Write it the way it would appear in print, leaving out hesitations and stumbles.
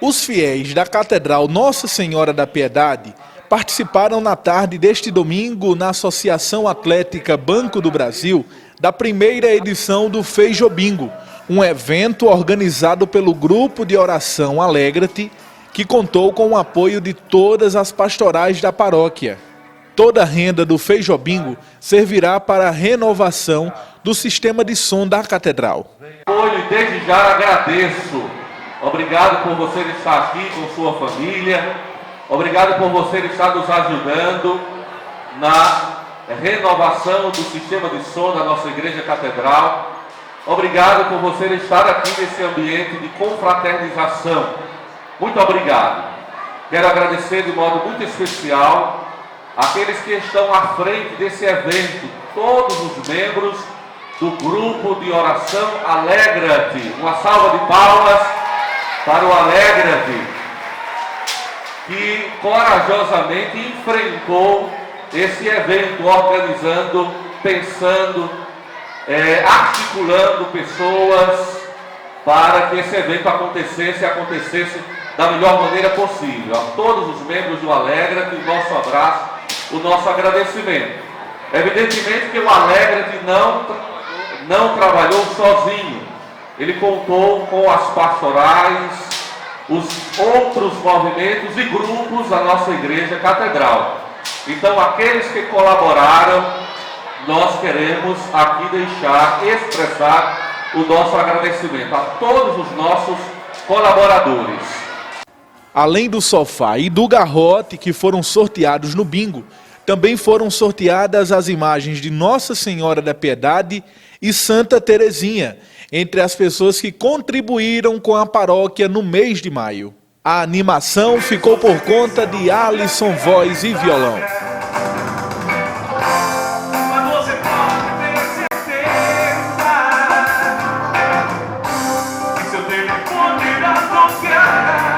Os fiéis da Catedral Nossa Senhora da Piedade participaram na tarde deste domingo na Associação Atlética Banco do Brasil da primeira edição do Feijobingo, um evento organizado pelo Grupo de Oração Alegra-te, que contou com o apoio de todas as pastorais da paróquia. Toda a renda do Feijobingo servirá para a renovação do sistema de som da Catedral. E desde já agradeço. Obrigado por você estar aqui com sua família. Obrigado por você estar nos ajudando na renovação do sistema de som da nossa Igreja Catedral. Obrigado por você estar aqui nesse ambiente de confraternização. Muito obrigado. Quero agradecer de modo muito especial aqueles que estão à frente desse evento, todos os membros do Grupo de Oração Alegra-te. Uma salva de palmas para o Alegra-te, que corajosamente enfrentou esse evento, organizando, pensando, articulando pessoas para que esse evento acontecesse da melhor maneira possível. A todos os membros do Alegra-te, o nosso abraço, o nosso agradecimento. Evidentemente que o Alegra-te não trabalhou sozinho. Ele contou com as pastorais, os outros movimentos e grupos da nossa Igreja Catedral. Então, aqueles que colaboraram, nós queremos aqui expressar o nosso agradecimento a todos os nossos colaboradores. Além do sofá e do garrote que foram sorteados no bingo, também foram sorteadas as imagens de Nossa Senhora da Piedade e Santa Terezinha, entre as pessoas que contribuíram com a paróquia no mês de maio. A animação ficou por conta de Alisson Voz e Violão. Seu telefone irá tocar.